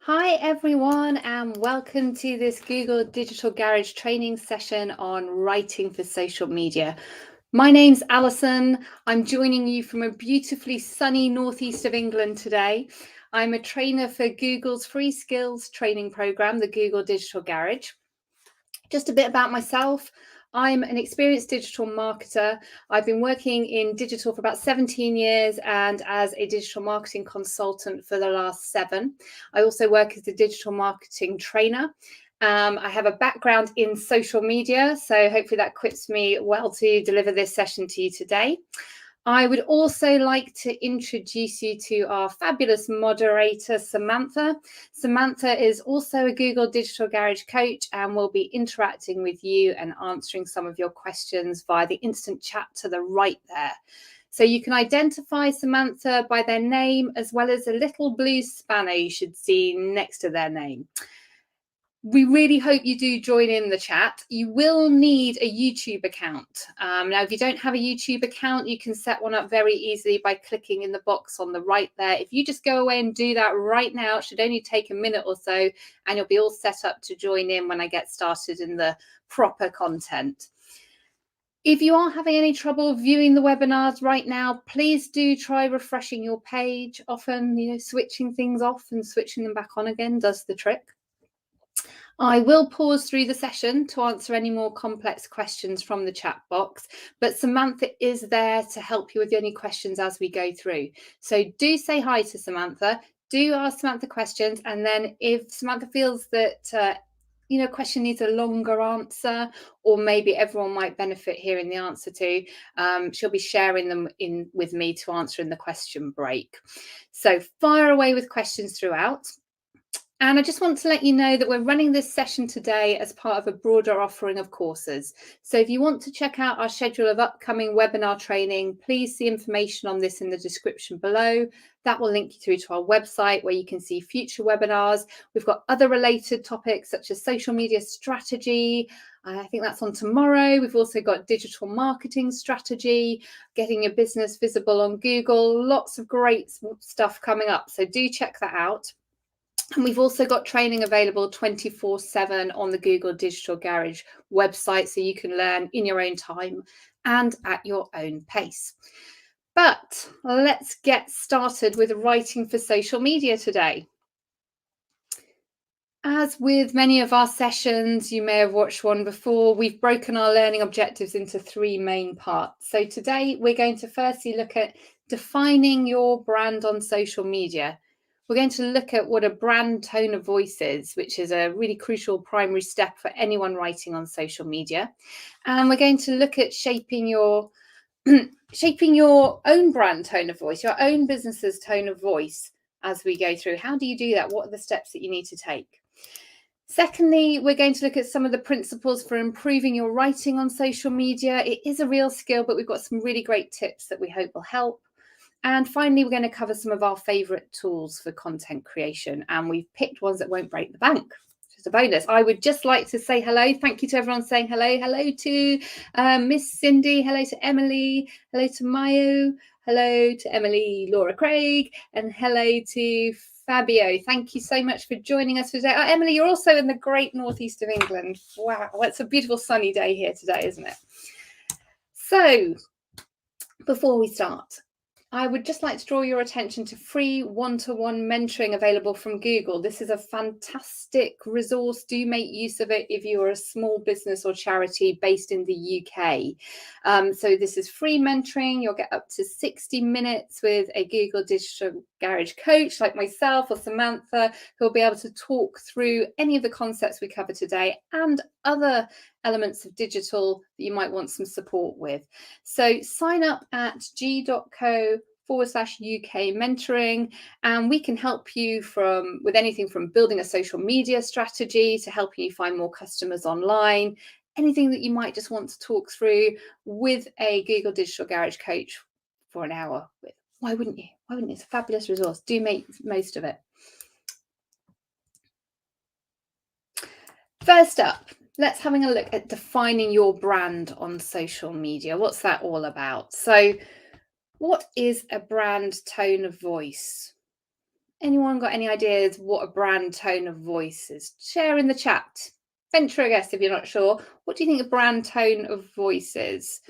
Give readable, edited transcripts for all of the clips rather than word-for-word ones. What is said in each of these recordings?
Hi everyone, and welcome to this Google Digital Garage training session on writing for social media. My name's Alison. I'm joining you from a beautifully sunny northeast of England today. I'm a trainer for Google's free skills training program, the Google Digital Garage. Just a bit about myself. I'm an experienced digital marketer. I've been working in digital for about 17 years and as a digital marketing consultant for the last 7. I also work as a digital marketing trainer. I have a background in social media, so hopefully that equips me well to deliver this session to you today. I would also like to introduce you to our fabulous moderator, Samantha. Samantha is also a Google Digital Garage coach and will be interacting with you and answering some of your questions via the instant chat to the right there. So you can identify Samantha by their name as well as a little blue spanner you should see next to their name. We really hope you do join in the chat. You will need a YouTube account. Now, if you don't have a YouTube account, you can set one up very easily by clicking in the box on the right there. If you just go away and do that right now, it should only take a minute or so, and you'll be all set up to join in when I get started in the proper content. If you are having any trouble viewing the webinars right now, please do try refreshing your page. Often, switching things off and switching them back on again does the trick. I will pause through the session to answer any more complex questions from the chat box, but Samantha is there to help you with any questions as we go through. So do say hi to Samantha, do ask Samantha questions, and then if Samantha feels that a question needs a longer answer, or maybe everyone might benefit hearing the answer to, she'll be sharing them with me to answer in the question break. So fire away with questions throughout. And I just want to let you know that we're running this session today as part of a broader offering of courses. So if you want to check out our schedule of upcoming webinar training, please see information on this in the description below. That will link you through to our website where you can see future webinars. We've got other related topics such as social media strategy. I think that's on tomorrow. We've also got digital marketing strategy, getting your business visible on Google. Lots of great stuff coming up. So do check that out. And we've also got training available 24/7 on the Google Digital Garage website, so you can learn in your own time and at your own pace. But let's get started with writing for social media today. As with many of our sessions, you may have watched one before, we've broken our learning objectives into 3 main parts. So today we're going to firstly look at defining your brand on social media. We're going to look at what a brand tone of voice is, which is a really crucial primary step for anyone writing on social media. And we're going to look at shaping your own brand tone of voice, your own business's tone of voice as we go through. How do you do that? What are the steps that you need to take? Secondly, we're going to look at some of the principles for improving your writing on social media. It is a real skill, but we've got some really great tips that we hope will help. And finally, we're going to cover some of our favourite tools for content creation. And we've picked ones that won't break the bank, which is a bonus. I would just like to say hello. Thank you to everyone saying hello. Hello to Miss Cindy. Hello to Emily. Hello to Mayo. Hello to Emily, Laura Craig. And hello to Fabio. Thank you so much for joining us today. Oh, Emily, you're also in the great northeast of England. Wow, it's a beautiful sunny day here today, isn't it? So before we start, I would just like to draw your attention to free one-to-one mentoring available from Google. This is a fantastic resource. Do make use of it if you are a small business or charity based in the UK. So this is free mentoring. You'll get up to 60 minutes with a Google Digital Garage coach like myself or Samantha, who will be able to talk through any of the concepts we cover today and other elements of digital that you might want some support with. So sign up at g.co/UK mentoring, and we can help you with anything from building a social media strategy to helping you find more customers online, anything that you might just want to talk through with a Google Digital Garage coach for an hour with. Why wouldn't you? Why wouldn't you? It's a fabulous resource. Do make most of it. First up, let's having a look at defining your brand on social media. What's that all about? So what is a brand tone of voice? Anyone got any ideas what a brand tone of voice is? Share in the chat. Venture a guess if you're not sure. What do you think a brand tone of voice is?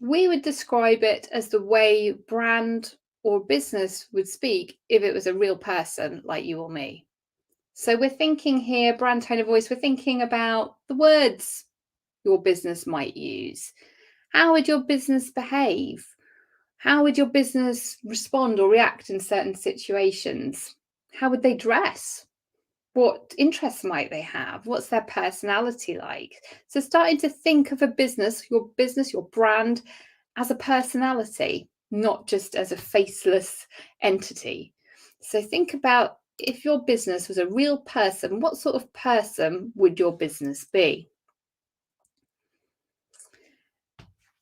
We would describe it as the way brand or business would speak if it was a real person like you or me. So we're thinking here, brand tone of voice, we're thinking about the words your business might use. How would your business behave? How would your business respond or react in certain situations? How would they dress? What interests might they have? What's their personality like? So starting to think of a business, your brand, as a personality, not just as a faceless entity. So think about if your business was a real person, what sort of person would your business be?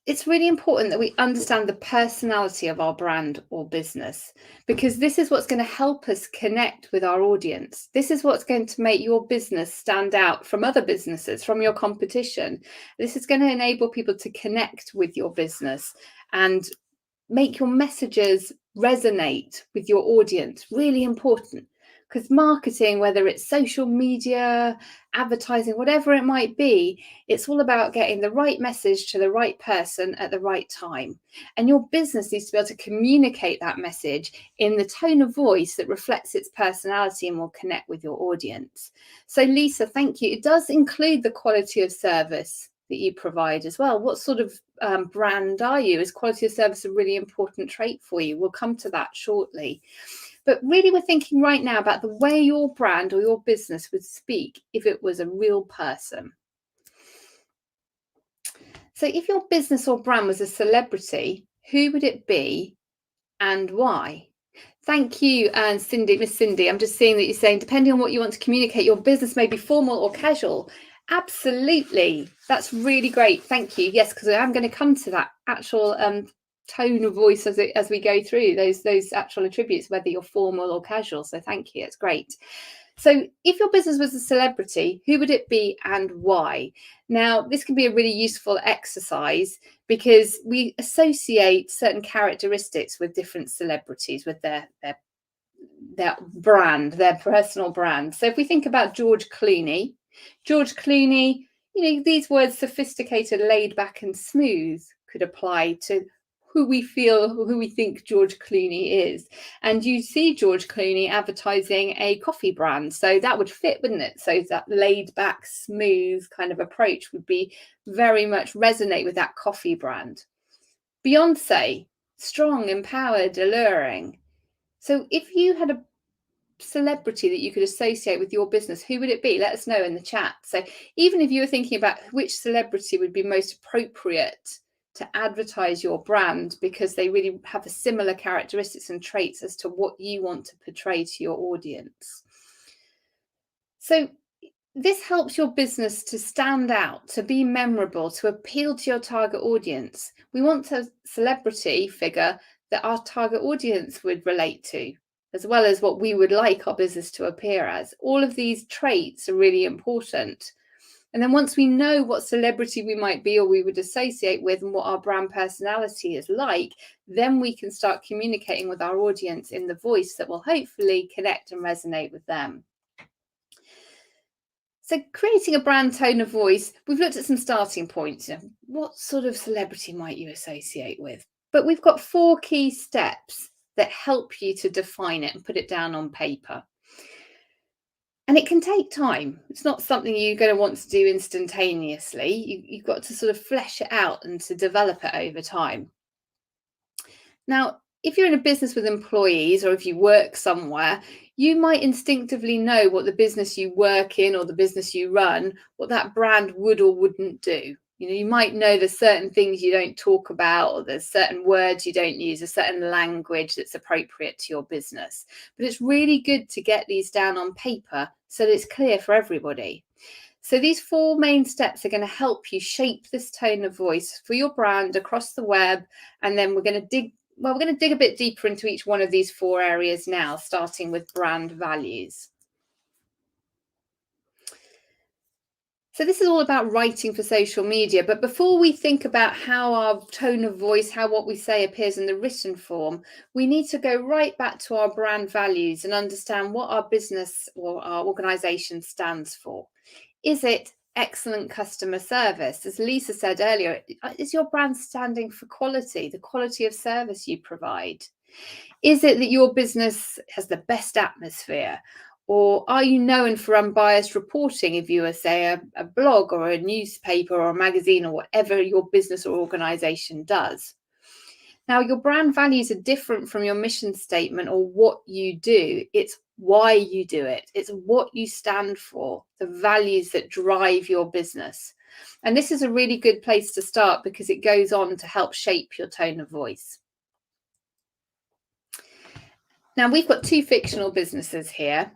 It's really important that we understand the personality of our brand or business, because this is what's going to help us connect with our audience. This is what's going to make your business stand out from other businesses, from your competition. This is going to enable people to connect with your business and make your messages resonate with your audience. Really important, because marketing, whether it's social media, advertising, whatever it might be, it's all about getting the right message to the right person at the right time. And your business needs to be able to communicate that message in the tone of voice that reflects its personality and will connect with your audience. So Lisa, thank you. It does include the quality of service that you provide as well. What sort of brand are you? Is quality of service a really important trait for you? We'll come to that shortly. But really, we're thinking right now about the way your brand or your business would speak if it was a real person. So if your business or brand was a celebrity, who would it be and why? Thank you, and Cindy, Miss Cindy. I'm just seeing that you're saying, depending on what you want to communicate, your business may be formal or casual. Absolutely. That's really great. Thank you. Yes, because I'm going to come to that actual tone of voice as we go through those actual attributes, whether you're formal or casual. So thank you. It's great. So if your business was a celebrity, who would it be and why? Now, this can be a really useful exercise because we associate certain characteristics with different celebrities, with their brand, their personal brand. So if we think about George Clooney, these words, sophisticated, laid back and smooth, could apply to who we think George Clooney is. And you see George Clooney advertising a coffee brand. So that would fit, wouldn't it? So that laid back, smooth kind of approach would be very much resonate with that coffee brand. Beyonce, strong, empowered, alluring. So if you had a celebrity that you could associate with your business, who would it be? Let us know in the chat. So even if you were thinking about which celebrity would be most appropriate to advertise your brand because they really have a similar characteristics and traits as to what you want to portray to your audience. So this helps your business to stand out, to be memorable, to appeal to your target audience. We want a celebrity figure that our target audience would relate to, as well as what we would like our business to appear as. All of these traits are really important. And then once we know what celebrity we might be or we would associate with and what our brand personality is like, then we can start communicating with our audience in the voice that will hopefully connect and resonate with them. So creating a brand tone of voice, we've looked at some starting points. What sort of celebrity might you associate with? But we've got 4 key steps that help you to define it and put it down on paper. And it can take time. It's not something you're going to want to do instantaneously. You've got to sort of flesh it out and to develop it over time. Now, if you're in a business with employees or if you work somewhere, you might instinctively know what the business you work in or the business you run, what that brand would or wouldn't do. You might know there's certain things you don't talk about, or there's certain words you don't use, a certain language that's appropriate to your business. But it's really good to get these down on paper so that it's clear for everybody. So these 4 main steps are going to help you shape this tone of voice for your brand across the web. And then we're going to dig a bit deeper into each one of these 4 areas now, starting with brand values. So this is all about writing for social media, but before we think about how our tone of voice, how what we say appears in the written form, we need to go right back to our brand values and understand what our business or our organization stands for. Is it excellent customer service? As Lisa said earlier, is your brand standing for quality, the quality of service you provide? Is it that your business has the best atmosphere? Or are you known for unbiased reporting if you are, say, a blog or a newspaper or a magazine or whatever your business or organization does? Now, your brand values are different from your mission statement or what you do. It's why you do it. It's what you stand for, the values that drive your business. And this is a really good place to start because it goes on to help shape your tone of voice. Now, we've got two fictional businesses here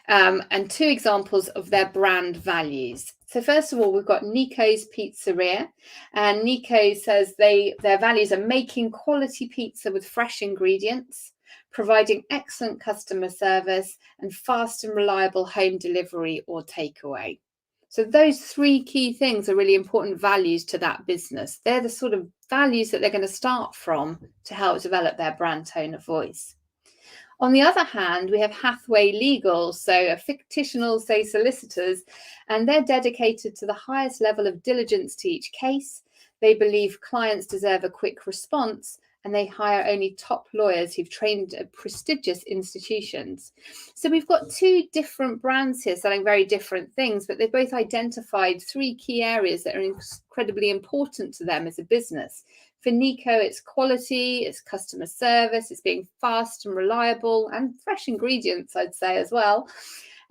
and two examples of their brand values. So first of all, we've got Nico's Pizzeria, and Nico says their values are making quality pizza with fresh ingredients, providing excellent customer service, and fast and reliable home delivery or takeaway. So those three key things are really important values to that business. They're the sort of values that they're going to start from to help develop their brand tone of voice. On the other hand, we have Hathaway Legal, so a fictional, say, solicitors, and they're dedicated to the highest level of diligence to each case. They believe clients deserve a quick response, and they hire only top lawyers who've trained at prestigious institutions. So we've got two different brands here selling very different things, but they've both identified three key areas that are incredibly important to them as a business. For Nico, it's quality, it's customer service, it's being fast and reliable, and fresh ingredients, I'd say, as well.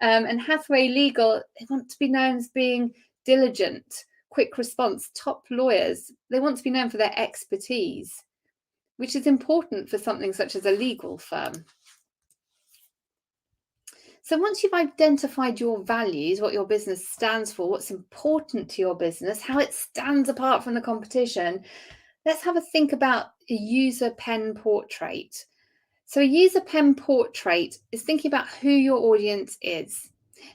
And Hathaway Legal, they want to be known as being diligent, quick response, top lawyers. They want to be known for their expertise, which is important for something such as a legal firm. So once you've identified your values, what your business stands for, what's important to your business, how it stands apart from the competition, let's have a think about a user pen portrait. So a user pen portrait is thinking about who your audience is.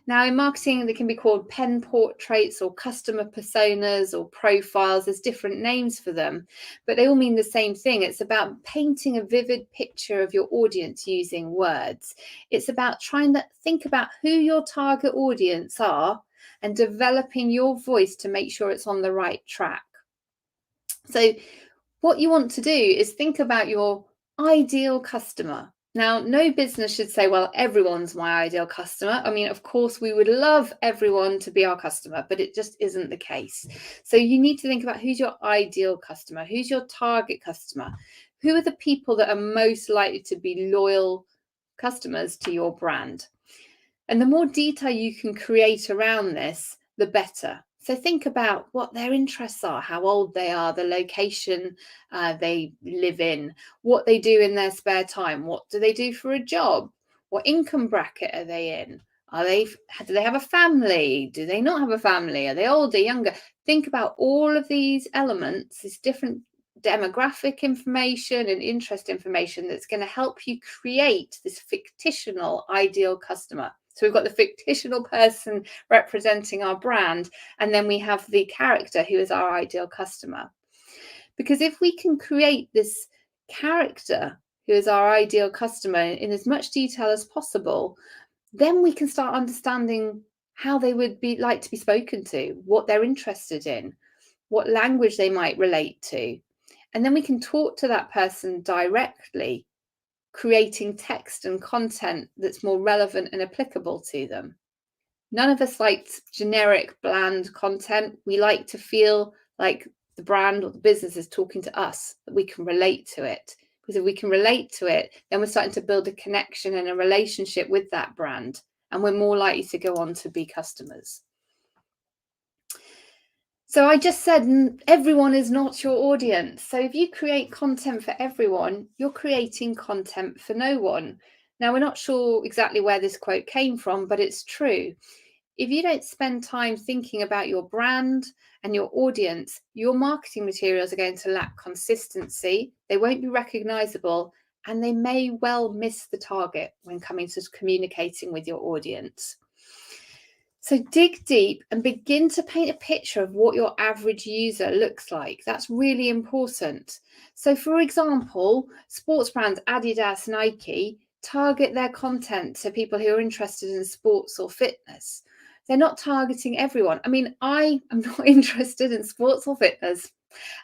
Now in marketing, they can be called pen portraits or customer personas or profiles. There's different names for them, but they all mean the same thing. It's about painting a vivid picture of your audience using words. It's about trying to think about who your target audience are and developing your voice to make sure it's on the right track. So what you want to do is think about your ideal customer. Now, no business should say, well, everyone's my ideal customer. I mean, of course, we would love everyone to be our customer, but it just isn't the case. So you need to think about who's your ideal customer, who's your target customer, who are the people that are most likely to be loyal customers to your brand. And the more detail you can create around this, the better. So think about what their interests are, how old they are, the location they live in, what they do in their spare time, what do they do for a job, what income bracket are they in, do they have a family, do they not have a family, are they older, younger? Think about all of these elements, this different demographic information and interest information that's going to help you create this fictional ideal customer. So we've got the fictional person representing our brand, and then we have the character who is our ideal customer. Because if we can create this character who is our ideal customer in as much detail as possible, then we can start understanding how they would be like to be spoken to, what they're interested in, what language they might relate to. And then we can talk to that person directly, creating text and content that's more relevant and applicable to them. None of us likes generic, bland content. We like to feel like the brand or the business is talking to us, that we can relate to it. Because if we can relate to it, then we're starting to build a connection and a relationship with that brand, and we're more likely to go on to be customers. So I just said everyone is not your audience. So if you create content for everyone, you're creating content for no one. Now, we're not sure exactly where this quote came from, but it's true. If you don't spend time thinking about your brand and your audience, your marketing materials are going to lack consistency. They won't be recognizable, and they may well miss the target when coming to communicating with your audience. So dig deep and begin to paint a picture of what your average user looks like. That's really important. So for example, sports brands Adidas, Nike target their content to people who are interested in sports or fitness. They're not targeting everyone. I mean, I am not interested in sports or fitness,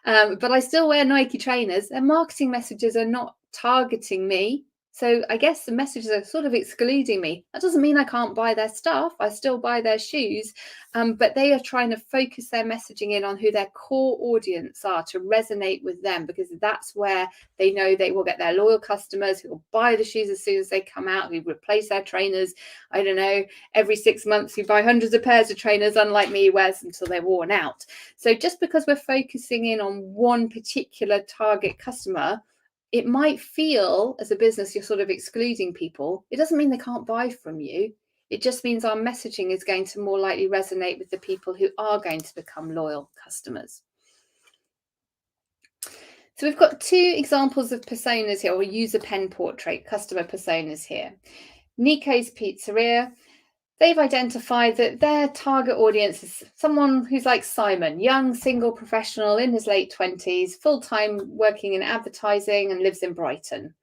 but I still wear Nike trainers. Their marketing messages are not targeting me. So I guess the messages are sort of excluding me. That doesn't mean I can't buy their stuff. I still buy their shoes, but they are trying to focus their messaging in on who their core audience are to resonate with them, because that's where they know they will get their loyal customers who will buy the shoes as soon as they come out, who replace their trainers, I don't know, every 6 months, who buy hundreds of pairs of trainers, unlike me, who wears them until they're worn out. So just because we're focusing in on one particular target customer, it might feel as a business you're sort of excluding people. It doesn't mean they can't buy from you. It just means our messaging is going to more likely resonate with the people who are going to become loyal customers. So we've got two examples of personas here, or user pen portrait, customer personas here. Nico's Pizzeria. They've identified that their target audience is someone who's like Simon, young, single professional in his late 20s, full-time working in advertising and lives in Brighton.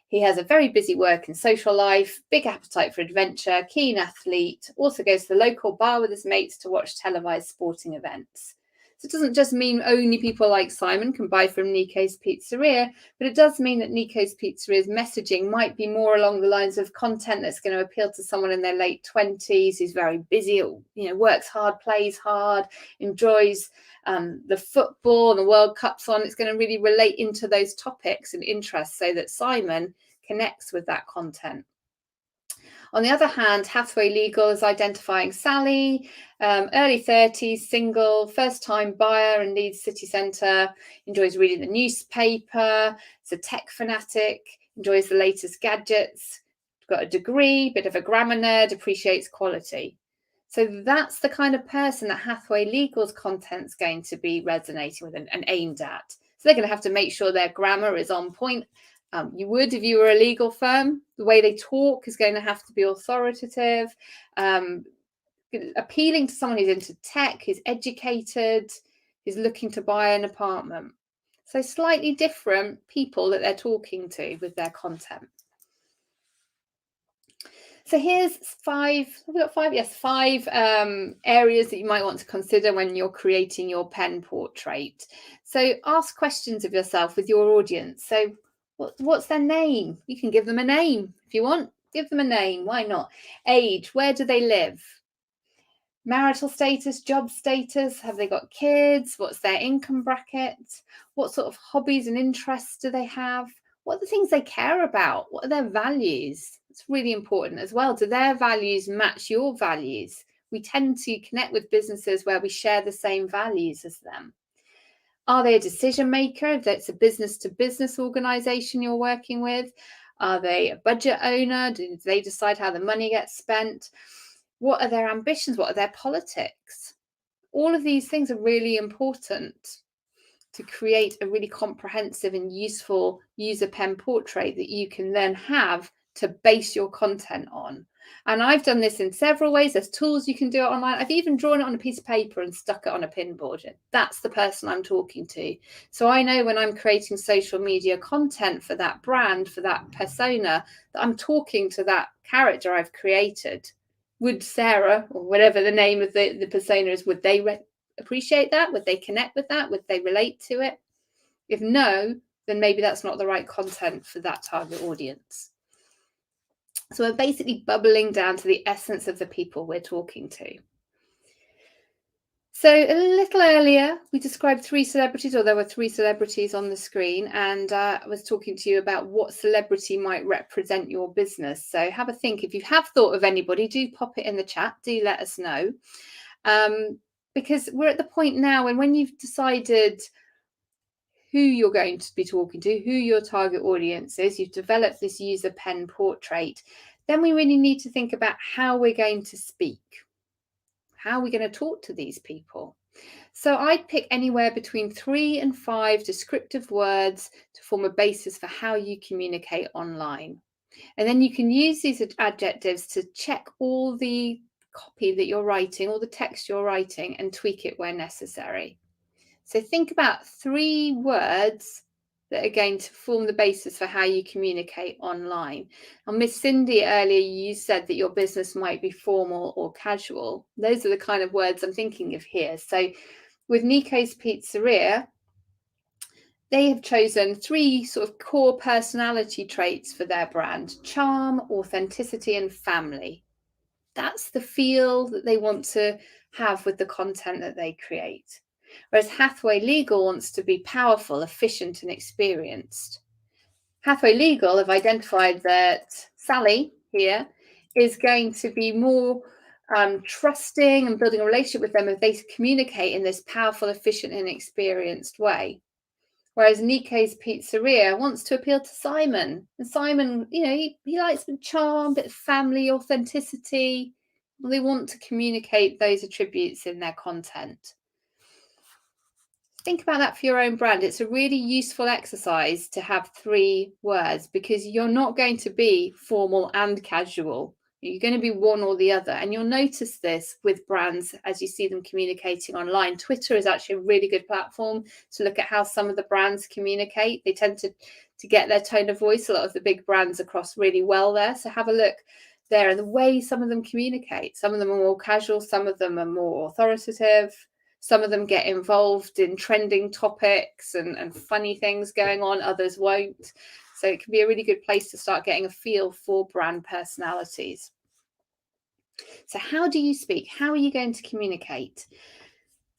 He has a very busy work and social life, big appetite for adventure, keen athlete, also goes to the local bar with his mates to watch televised sporting events. So it doesn't just mean only people like Simon can buy from Nico's Pizzeria, but it does mean that Nico's Pizzeria's messaging might be more along the lines of content that's going to appeal to someone in their late 20s who's very busy, works hard, plays hard, enjoys the football and the World Cup's on. It's going to really relate into those topics and interests so that Simon connects with that content. On the other hand, Hathaway Legal is identifying Sally, early 30s, single, first-time buyer in Leeds city centre, enjoys reading the newspaper, is a tech fanatic, enjoys the latest gadgets, got a degree, bit of a grammar nerd, appreciates quality. So that's the kind of person that Hathaway Legal's content's going to be resonating with and aimed at. So they're going to have to make sure their grammar is on point. You would if you were a legal firm. The way they talk is going to have to be authoritative, appealing to someone who's into tech, who's educated, who's looking to buy an apartment. So slightly different people that they're talking to with their content. So here's five areas that you might want to consider when you're creating your pen portrait. So ask questions of yourself with your audience. So what's their name? You can give them a name if you want. Give them a name. Why not? Age. Where do they live? Marital status, job status. Have they got kids? What's their income bracket? What sort of hobbies and interests do they have? What are the things they care about? What are their values? It's really important as well. Do their values match your values? We tend to connect with businesses where we share the same values as them. Are they a decision maker? If it's a business to business organization you're working with, are they a budget owner? Do they decide how the money gets spent? What are their ambitions? What are their politics? All of these things are really important to create a really comprehensive and useful user pen portrait that you can then have to base your content on. And I've done this in several ways. There's tools you can do it online. I've even drawn it on a piece of paper and stuck it on a pinboard. That's the person I'm talking to. So I know when I'm creating social media content for that brand, for that persona, that I'm talking to that character I've created. Would Sarah, or whatever the name of the persona is, would they appreciate that? Would they connect with that? Would they relate to it? If no, then maybe that's not the right content for that target audience. So we're basically bubbling down to the essence of the people we're talking to. So a little earlier, we described three celebrities, or there were three celebrities on the screen, and I was talking to you about what celebrity might represent your business. So have a think. If you have thought of anybody, do pop it in the chat. Do let us know. Because we're at the point now when you've decided who you're going to be talking to, who your target audience is, you've developed this user pen portrait, then we really need to think about how we're going to speak. How are we going to talk to these people? So I'd pick anywhere between 3 and 5 descriptive words to form a basis for how you communicate online. And then you can use these adjectives to check all the copy that you're writing or the text you're writing and tweak it where necessary. So think about 3 words that are going to form the basis for how you communicate online. And Miss Cindy, earlier you said that your business might be formal or casual. Those are the kind of words I'm thinking of here. So with Nico's Pizzeria, they have chosen 3 sort of core personality traits for their brand: charm, authenticity, and family. That's the feel that they want to have with the content that they create. Whereas Hathaway Legal wants to be powerful, efficient, and experienced. Hathaway Legal have identified that Sally here is going to be more trusting and building a relationship with them if they communicate in this powerful, efficient, and experienced way. Whereas Nico's Pizzeria wants to appeal to Simon. And Simon, he likes the charm, bit of family, authenticity. They want to communicate those attributes in their content. Think about that for your own brand. It's a really useful exercise to have 3 words, because you're not going to be formal and casual. You're going to be one or the other. And you'll notice this with brands as you see them communicating online. Twitter is actually a really good platform to look at how some of the brands communicate. They tend to get their tone of voice, a lot of the big brands, across really well there. So have a look there and the way some of them communicate. Some of them are more casual, some of them are more authoritative. Some of them get involved in trending topics and funny things going on, others won't. So it can be a really good place to start getting a feel for brand personalities. So how do you speak? How are you going to communicate?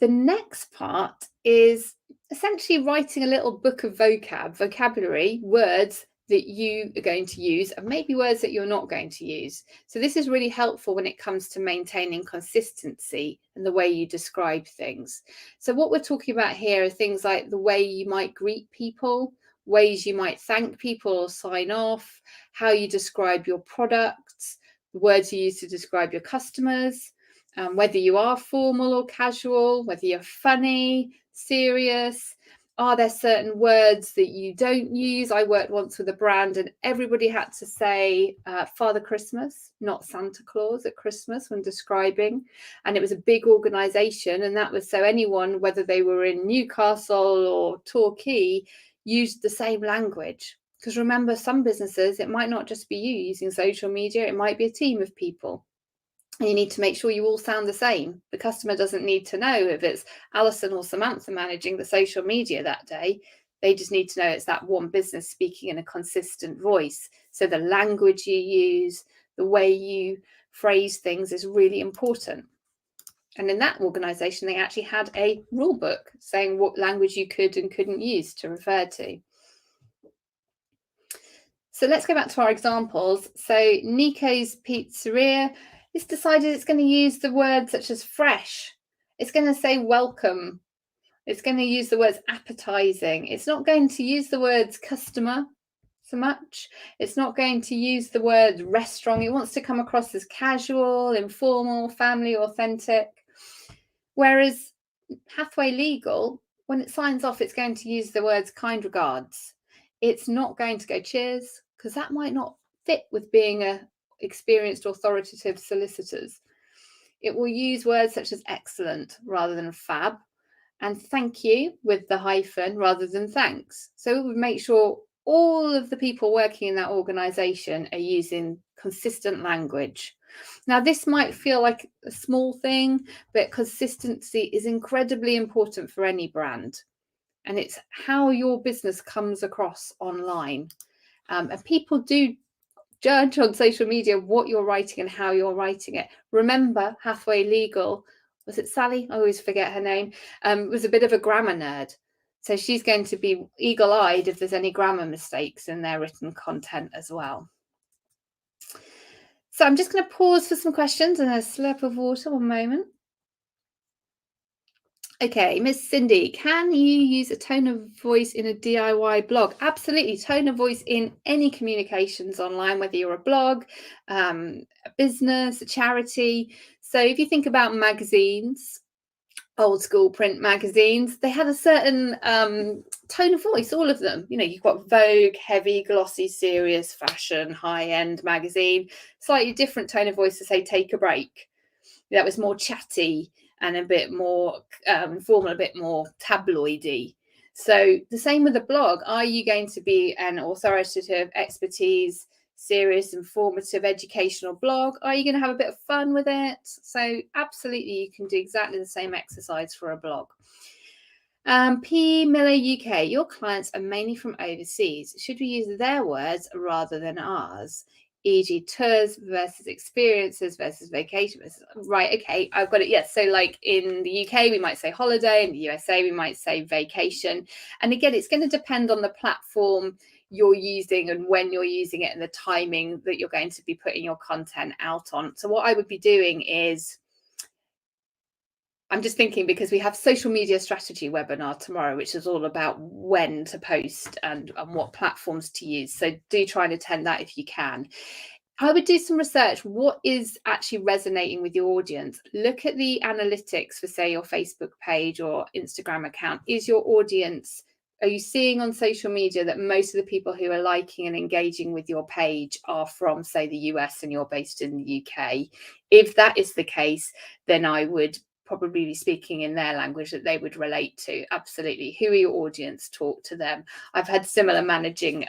The next part is essentially writing a little book of vocabulary, words that you are going to use, and maybe words that you're not going to use. So this is really helpful when it comes to maintaining consistency and the way you describe things. So what we're talking about here are things like the way you might greet people, ways you might thank people or sign off, how you describe your products, the words you use to describe your customers, whether you are formal or casual, whether you're funny, serious. Are there certain words that you don't use? I worked once with a brand and everybody had to say Father Christmas, not Santa Claus, at Christmas when describing. And it was a big organization, and that was so anyone, whether they were in Newcastle or Torquay, used the same language. Because remember, some businesses, it might not just be you using social media, it might be a team of people. And you need to make sure you all sound the same. The customer doesn't need to know if it's Alison or Samantha managing the social media that day. They just need to know it's that one business speaking in a consistent voice. So the language you use, the way you phrase things is really important. And in that organization, they actually had a rule book saying what language you could and couldn't use to refer to. So let's go back to our examples. So Nico's Pizzeria, it's decided it's going to use the words such as fresh. It's going to say welcome. It's going to use the words appetizing. It's not going to use the words customer so much. It's not going to use the word restaurant. It wants to come across as casual, informal, family, authentic. Whereas Hathaway Legal, when it signs off, it's going to use the words kind regards. It's not going to go cheers, because that might not fit with being a experienced authoritative solicitors. It will use words such as excellent rather than fab, and thank you with the hyphen rather than thanks. So it would make sure all of the people working in that organization are using consistent language. Now, this might feel like a small thing, but consistency is incredibly important for any brand. And it's how your business comes across online. And people do judge on social media what you're writing and how you're writing it. Remember, Hathaway Legal, was it Sally? I always forget her name, was a bit of a grammar nerd. So she's going to be eagle-eyed if there's any grammar mistakes in their written content as well. So I'm just going to pause for some questions and a slurp of water, one moment. Okay, Miss Cindy, can you use a tone of voice in a DIY blog? Absolutely, tone of voice in any communications online, whether you're a blog, a business, a charity. So if you think about magazines, old school print magazines, they had a certain tone of voice, all of them. You've got Vogue, heavy, glossy, serious, fashion, high-end magazine, slightly different tone of voice to say Take a Break. that was more chatty and a bit more formal, a bit more tabloidy. So the same with the blog. Are you going to be an authoritative, expertise, serious, informative, educational blog? Are you going to have a bit of fun with it? So absolutely, you can do exactly the same exercise for a blog. P. Miller UK, your clients are mainly from overseas. Should we use their words rather than ours? E.g., tours versus experiences versus vacation. Right, okay, I've got it. Yes, so like in the UK, we might say holiday. In the USA, we might say vacation. And again, it's going to depend on the platform you're using and when you're using it and the timing that you're going to be putting your content out on. So what I would be doing is, I'm just thinking, because we have social media strategy webinar tomorrow, which is all about when to post and what platforms to use. So do try and attend that if you can. I would do some research. What is actually resonating with your audience? Look at the analytics for, say, your Facebook page or Instagram account. Is your audience, are you seeing on social media that most of the people who are liking and engaging with your page are from, say, the US and you're based in the UK? If that is the case, then I would probably be speaking in their language that they would relate to. Absolutely. Who are your audience? Talk to them. I've had similar managing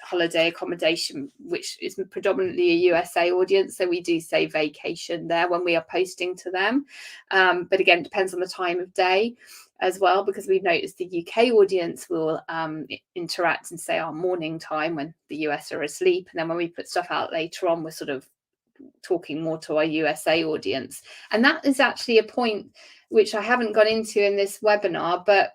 holiday accommodation, which is predominantly a USA audience. So we do say vacation there when we are posting to them. But again, it depends on the time of day as well, because we've noticed the UK audience will interact and say our morning time when the US are asleep. And then when we put stuff out later on, we're sort of talking more to our USA audience. And that is actually a point which I haven't gone into in this webinar, but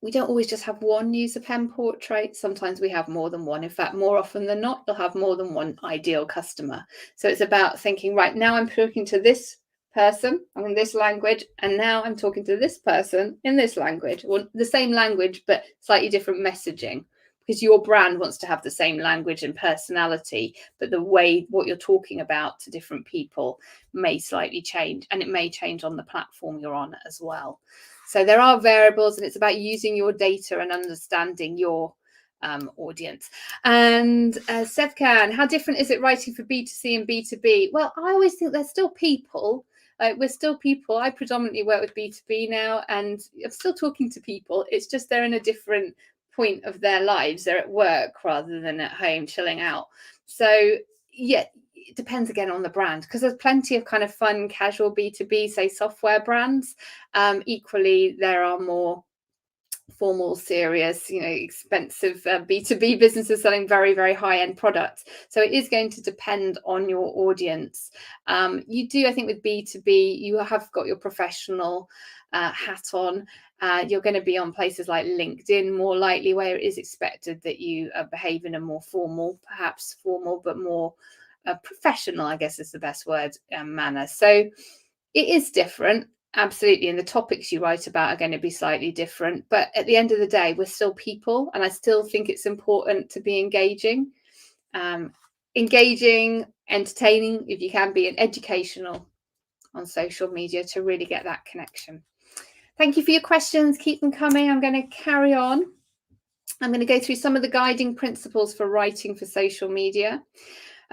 we don't always just have one user pen portrait. Sometimes we have more than one. In fact, more often than not, you'll have more than one ideal customer. So it's about thinking, right, now I'm talking to this person in this language, and now I'm talking to this person in this language, or the same language, but slightly different messaging. Because your brand wants to have the same language and personality, but the way what you're talking about to different people may slightly change, and it may change on the platform you're on as well. So there are variables, and it's about using your data and understanding your audience. And Sevkan, how different is it writing for B2C and B2B? Well, I always think they're still people. We're still people. I predominantly work with B2B now, and I'm still talking to people. It's just they're in a different point of their lives. They're at work rather than at home chilling out. So yeah, it depends again on the brand, because there's plenty of kind of fun casual B2B, say software brands. Equally, there are more formal, serious, expensive B2B businesses selling very, very high-end products. So it is going to depend on your audience. You do, I think, with B2B, you have got your professional hat on. You're going to be on places like LinkedIn more likely, where it is expected that you behave in a more formal, perhaps formal, but more professional, I guess is the best word, manner. So it is different. Absolutely. And the topics you write about are going to be slightly different. But at the end of the day, we're still people. And I still think it's important to be engaging, entertaining, if you can be, and educational on social media to really get that connection. Thank you for your questions. Keep them coming. I'm going to carry on. I'm going to go through some of the guiding principles for writing for social media.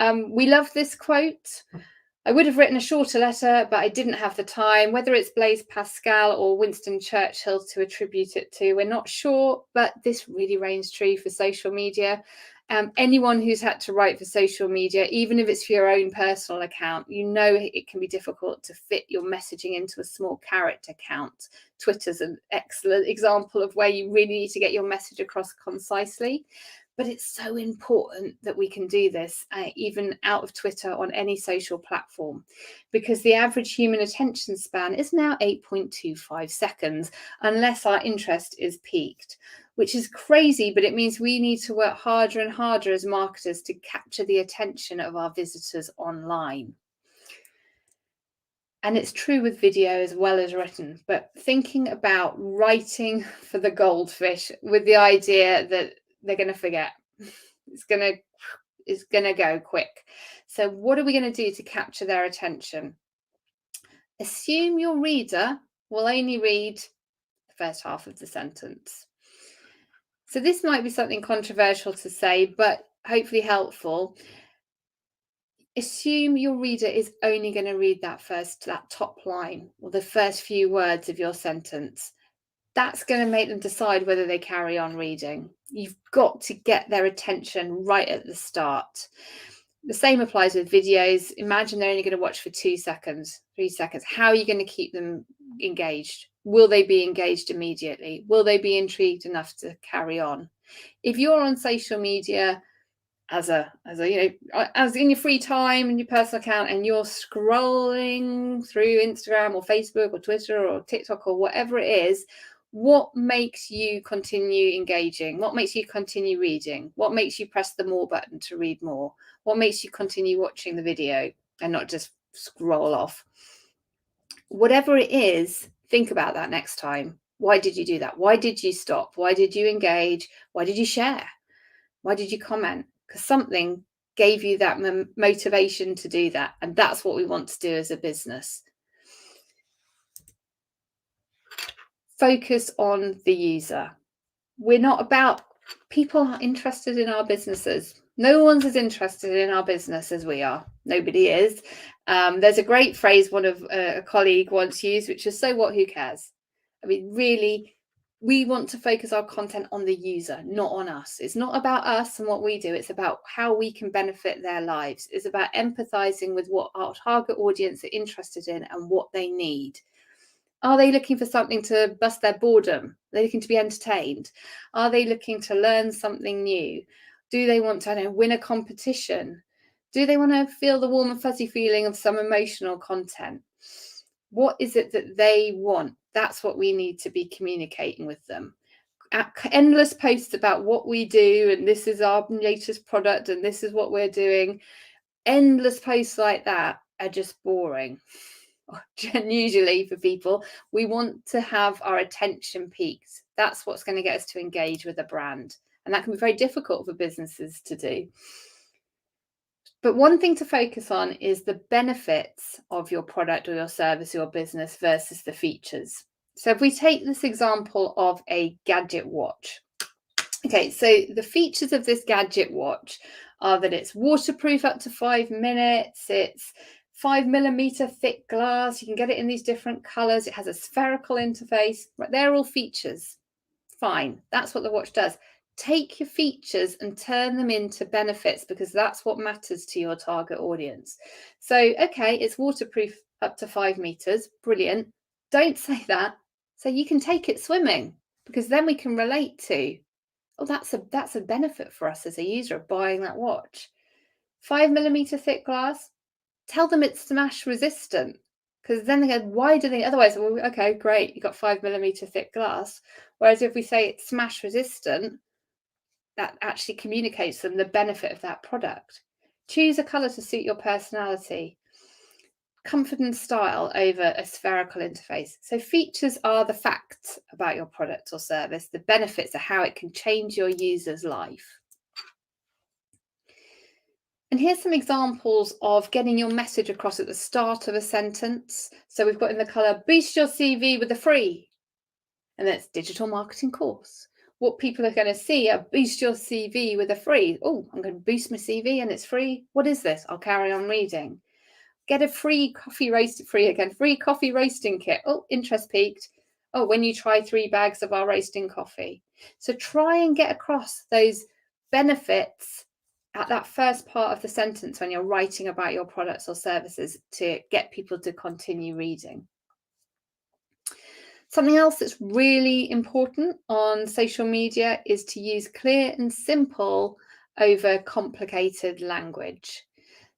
We love this quote. I would have written a shorter letter, but I didn't have the time. Whether it's Blaise Pascal or Winston Churchill to attribute it to, we're not sure, but this really reigns true for social media. Anyone who's had to write for social media, even if it's for your own personal account, it can be difficult to fit your messaging into a small character count. Twitter's an excellent example of where you really need to get your message across concisely. But it's so important that we can do this even out of Twitter on any social platform, because the average human attention span is now 8.25 seconds, unless our interest is piqued, which is crazy, but it means we need to work harder and harder as marketers to capture the attention of our visitors online. And it's true with video as well as written, but thinking about writing for the goldfish with the idea that they're going to forget. It's going to go quick. So what are we going to do to capture their attention? Assume your reader will only read the first half of the sentence. So this might be something controversial to say, but hopefully helpful. assume your reader is only going to read that top line or the first few words of your sentence. That's going to make them decide whether they carry on reading. You've got to get their attention right at the start. The same applies with videos. Imagine they're only going to watch for 2 seconds, 3 seconds. How are you going to keep them engaged? Will they be engaged immediately? Will they be intrigued enough to carry on? If you're on social media as in your free time in your personal account and you're scrolling through Instagram or Facebook or Twitter or TikTok or whatever it is, what makes you continue engaging? What makes you continue reading? What makes you press the more button to read more? What makes you continue watching the video and not just scroll off? Whatever it is, think about that next time. Why did you do that? Why did you stop? Why did you engage? Why did you share? Why did you comment? Because something gave you that motivation to do that. And that's what we want to do as a business. Focus on the user. We're not about people are interested in our businesses. No one's as interested in our business as we are. Nobody is. There's a great phrase one of a colleague once used, which is, so what, who cares? I mean, really, we want to focus our content on the user, not on us. It's not about us and what we do. It's about how we can benefit their lives. It's about empathizing with what our target audience are interested in and what they need. Are they looking for something to bust their boredom? Are they looking to be entertained? Are they looking to learn something new? Do they want to, win a competition? Do they want to feel the warm and fuzzy feeling of some emotional content? What is it that they want? That's what we need to be communicating with them. Endless posts about what we do and this is our latest product and this is what we're doing. Endless posts like that are just boring. Usually for people, we want to have our attention peaked. That's what's going to get us to engage with a brand. And that can be very difficult for businesses to do. But one thing to focus on is the benefits of your product or your service or your business versus the features. So if we take this example of a gadget watch. Okay, so the features of this gadget watch are that it's waterproof up to 5 minutes, it's 5mm thick glass, you can get it in these different colors, it has a spherical interface. They're all features. Fine, that's what the watch does. Take your features and turn them into benefits, because that's what matters to your target audience. So, okay, it's waterproof up to 5 meters, brilliant. Don't say that. So you can take it swimming, because then we can relate to, oh, that's a benefit for us as a user of buying that watch. 5mm thick glass, tell them it's smash resistant, because then they go, why do they? Otherwise, well, okay, great, you got 5mm thick glass. Whereas if we say it's smash resistant, that actually communicates them the benefit of that product. Choose a color to suit your personality. Comfort and style over a spherical interface. So features are the facts about your product or service. The benefits are how it can change your user's life. And here's some examples of getting your message across at the start of a sentence. So we've got in the color, boost your CV with a free. And that's digital marketing course. What people are going to see are boost your CV with a free. Oh, I'm going to boost my CV and it's free. What is this? I'll carry on reading. Get a free coffee roasting kit. Oh, interest peaked. Oh, when you try 3 bags of our roasting coffee. So try and get across those benefits at that first part of the sentence when you're writing about your products or services to get people to continue reading. Something else that's really important on social media is to use clear and simple over complicated language.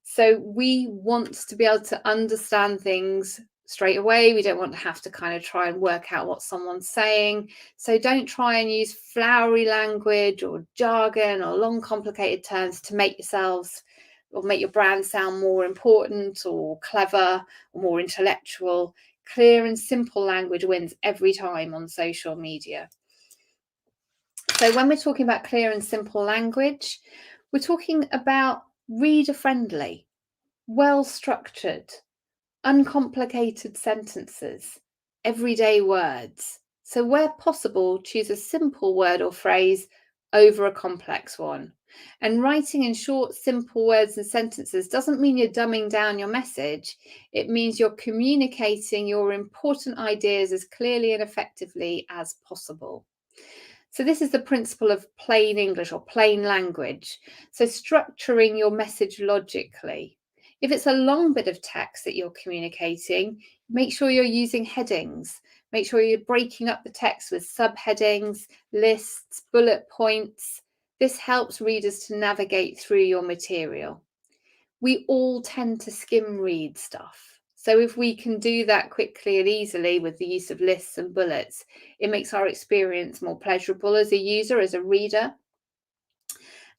So we want to be able to understand things straight away. We don't want to have to kind of try and work out what someone's saying. So don't try and use flowery language or jargon or long complicated terms to make yourselves or make your brand sound more important or clever or more intellectual. Clear and simple language wins every time on social media. So when we're talking about clear and simple language, we're talking about reader-friendly, well-structured, uncomplicated sentences, everyday words. So where possible, choose a simple word or phrase over a complex one. And writing in short, simple words and sentences doesn't mean you're dumbing down your message. It means you're communicating your important ideas as clearly and effectively as possible. So this is the principle of plain English or plain language. So structuring your message logically. If it's a long bit of text that you're communicating, make sure you're using headings. Make sure you're breaking up the text with subheadings, lists, bullet points. This helps readers to navigate through your material. We all tend to skim read stuff. So if we can do that quickly and easily with the use of lists and bullets, it makes our experience more pleasurable as a user, as a reader.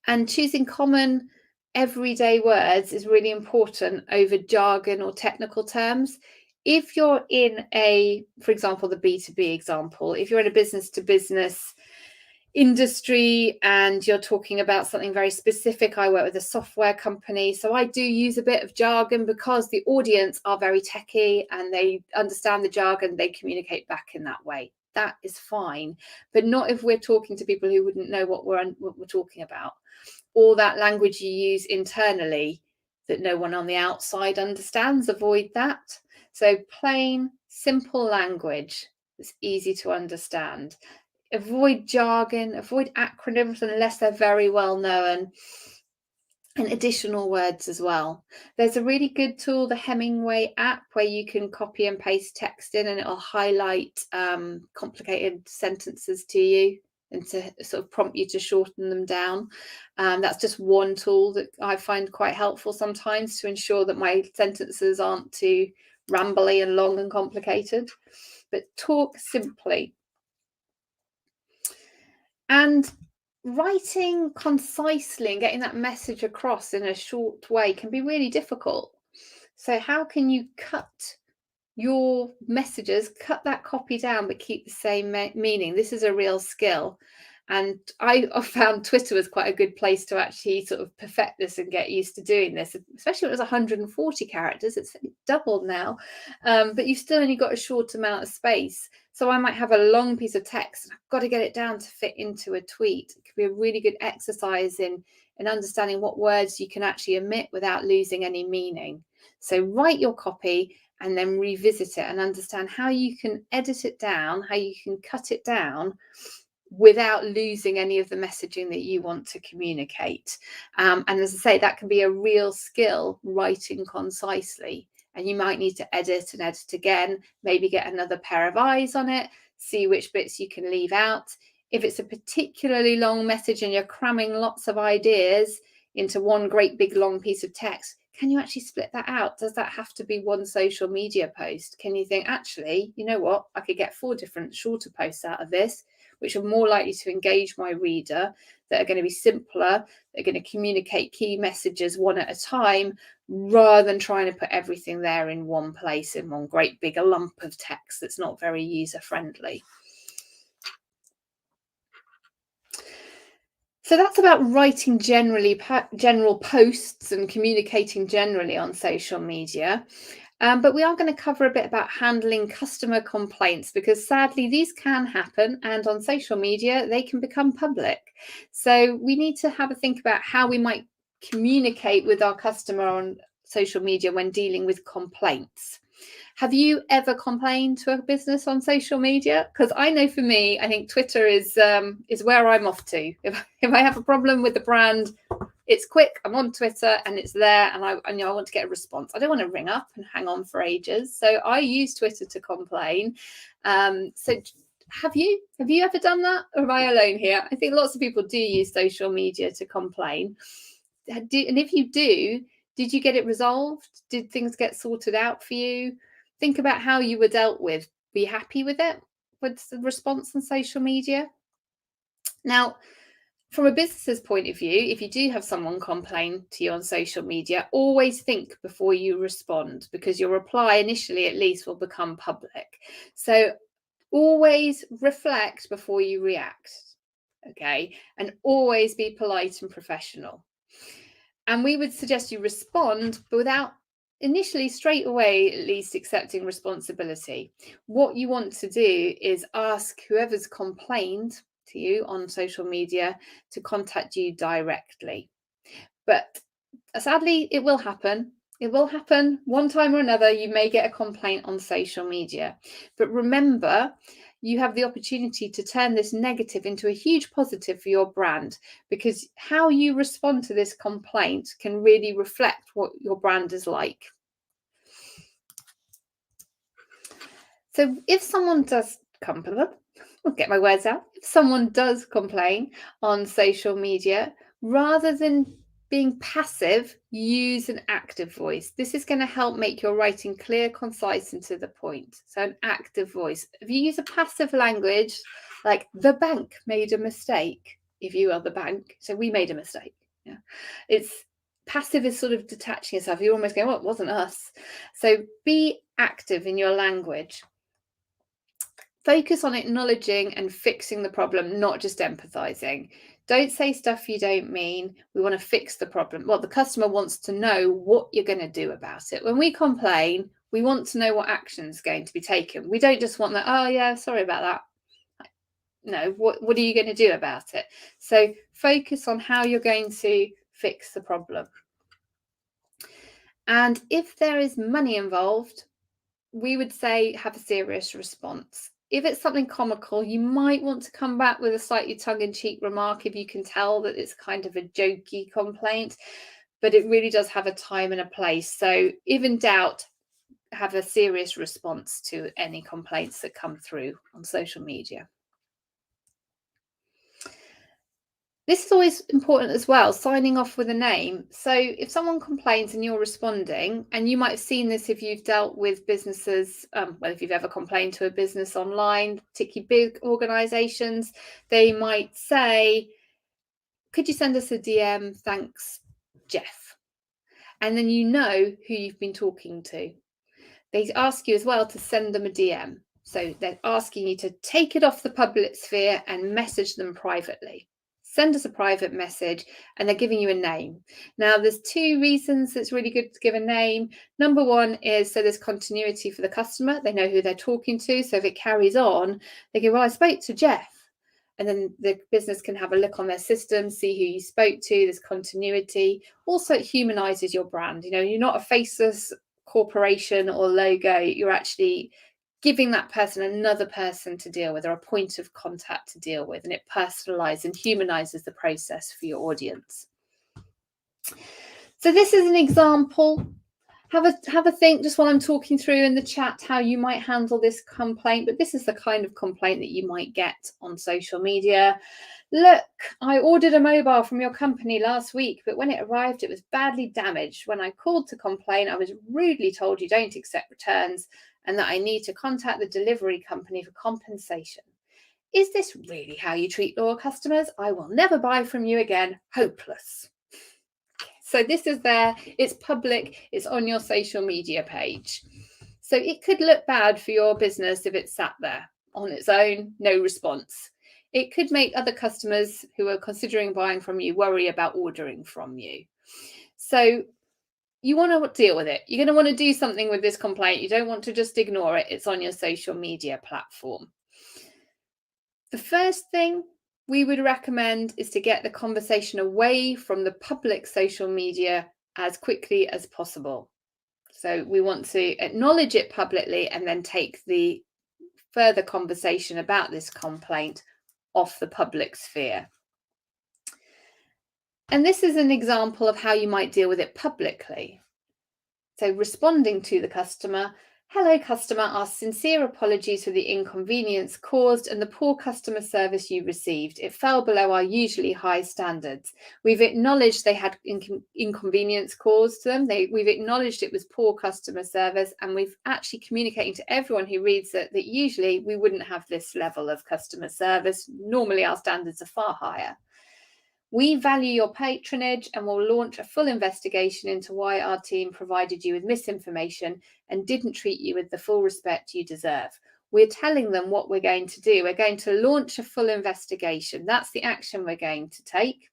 And choosing common everyday words is really important over jargon or technical terms. If you're in for example, the B2B example, if you're in a business to business industry and you're talking about something very specific, I work with a software company, so I do use a bit of jargon because the audience are very techy and they understand the jargon, they communicate back in that way. That is fine, but not if we're talking to people who wouldn't know what we're talking about, or that language you use internally that no one on the outside understands. Avoid that. So plain, simple language that's easy to understand. Avoid jargon, avoid acronyms unless they're very well known, and additional words as well. There's a really good tool, the Hemingway app, where you can copy and paste text in and it'll highlight complicated sentences to you and to sort of prompt you to shorten them down. That's just one tool that I find quite helpful sometimes to ensure that my sentences aren't too rambly and long and complicated. But talk simply. And writing concisely and getting that message across in a short way can be really difficult. So how can you cut your messages, cut that copy down, but keep the same meaning? This is a real skill. And I found Twitter was quite a good place to actually sort of perfect this and get used to doing this, especially when it was 140 characters. It's doubled now, but you've still only got a short amount of space. So I might have a long piece of text and I've got to get it down to fit into a tweet. It could be a really good exercise in understanding what words you can actually omit without losing any meaning. So write your copy and then revisit it and understand how you can edit it down, how you can cut it down without losing any of the messaging that you want to communicate. And as I say, that can be a real skill, writing concisely. And you might need to edit and edit again, maybe get another pair of eyes on it, see which bits you can leave out. If it's a particularly long message and you're cramming lots of ideas into one great big long piece of text, can you actually split that out? Does that have to be one social media post? Can you think, actually, you know what, I could get 4 different shorter posts out of this, which are more likely to engage my reader, that are going to be simpler, they're going to communicate key messages one at a time, rather than trying to put everything there in one place, in one great big lump of text that's not very user-friendly. So that's about writing general posts and communicating generally on social media. But we are going to cover a bit about handling customer complaints, because sadly these can happen, and on social media they can become public. So we need to have a think about how we might communicate with our customer on social media when dealing with complaints. Have you ever complained to a business on social media? Because I know for me, I think Twitter is where I'm off to. If I have a problem with the brand, it's quick. I'm on Twitter and it's there, and I want to get a response. I don't want to ring up and hang on for ages. So I use Twitter to complain. So have you ever done that, or am I alone here? I think lots of people do use social media to complain. And if you do, did you get it resolved? Did things get sorted out for you? Think about how you were dealt with. Be happy with it, with the response on social media. Now, from a business's point of view, if you do have someone complain to you on social media, always think before you respond, because your reply initially at least will become public. So always reflect before you react, okay? And always be polite and professional. And we would suggest you respond, but without initially straight away at least accepting responsibility. What you want to do is ask whoever's complained to you on social media to contact you directly. But sadly, it will happen. It will happen one time or another. You may get a complaint on social media. But remember, you have the opportunity to turn this negative into a huge positive for your brand, because how you respond to this complaint can really reflect what your brand is like. So if someone does I'll get my words out. If someone does complain on social media, rather than being passive, use an active voice. This is going to help make your writing clear, concise, and to the point. So an active voice. If you use a passive language, like the bank made a mistake, if you are the bank, so we made a mistake. Yeah, it's passive is sort of detaching yourself. You're almost going, well, it wasn't us. So be active in your language. Focus on acknowledging and fixing the problem, not just empathizing. Don't say stuff you don't mean. We want to fix the problem. Well, the customer wants to know what you're going to do about it. When we complain, we want to know what action is going to be taken. We don't just want that, oh yeah, sorry about that. No, what are you going to do about it? So focus on how you're going to fix the problem. And if there is money involved, we would say have a serious response. If it's something comical, you might want to come back with a slightly tongue-in-cheek remark if you can tell that it's kind of a jokey complaint, but it really does have a time and a place. So if in doubt, have a serious response to any complaints that come through on social media. This is always important as well, signing off with a name. So if someone complains and you're responding, and you might have seen this if you've dealt with businesses, well, if you've ever complained to a business online, particularly big organizations, they might say, could you send us a DM? Thanks, Jeff. And then you know who you've been talking to. They ask you as well to send them a DM. So they're asking you to take it off the public sphere and message them privately. Send us a private message, and they're giving you a name. Now, there's two reasons it's really good to give a name. Number one is so there's continuity for the customer. They know who they're talking to. So if it carries on, they go, well, I spoke to Jeff. And then the business can have a look on their system, see who you spoke to. There's continuity. Also, it humanizes your brand. You know, you're not a faceless corporation or logo. You're actually giving that person another person to deal with, or a point of contact to deal with, and it personalizes and humanizes the process for your audience. So this is an example. Have a think just while I'm talking through in the chat how you might handle this complaint, but this is the kind of complaint that you might get on social media. Look, I ordered a mobile from your company last week, but when it arrived, it was badly damaged. When I called to complain, I was rudely told you don't accept returns and that I need to contact the delivery company for compensation. Is this really how you treat loyal customers? I will never buy from you again. Hopeless. So this is there, it's public, it's on your social media page. So it could look bad for your business if it's sat there on its own, no response. It could make other customers who are considering buying from you worry about ordering from you. So you want to deal with it. You're going to want to do something with this complaint. You don't want to just ignore it. It's on your social media platform. The first thing we would recommend is to get the conversation away from the public social media as quickly as possible. So we want to acknowledge it publicly and then take the further conversation about this complaint off the public sphere. And this is an example of how you might deal with it publicly. So responding to the customer, hello customer, our sincere apologies for the inconvenience caused and the poor customer service you received. It fell below our usually high standards. We've acknowledged they had inconvenience caused them. We've acknowledged it was poor customer service, and we've actually communicating to everyone who reads it that usually we wouldn't have this level of customer service. Normally our standards are far higher. We value your patronage and will launch a full investigation into why our team provided you with misinformation and didn't treat you with the full respect you deserve. We're telling them what we're going to do. We're going to launch a full investigation. That's the action we're going to take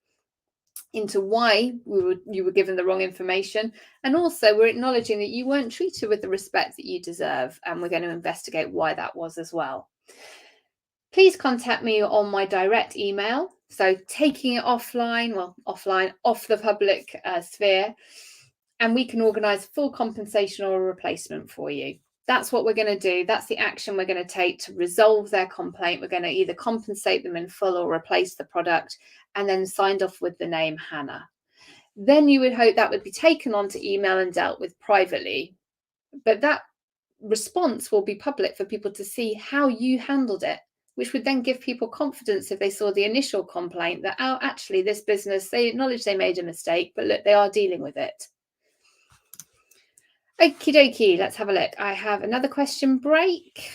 into why you were given the wrong information. And also we're acknowledging that you weren't treated with the respect that you deserve. And we're going to investigate why that was as well. please contact me on my direct email. So taking it offline, off the public sphere, and we can organise full compensation or a replacement for you. That's what we're going to do. That's the action we're going to take to resolve their complaint. We're going to either compensate them in full or replace the product, and then signed off with the name Hannah. Then you would hope that would be taken onto email and dealt with privately. But that response will be public for people to see how you handled it, which would then give people confidence if they saw the initial complaint that, oh, actually, this business, they acknowledge they made a mistake, but look, they are dealing with it. Okie dokie, let's have a look. I have another question break.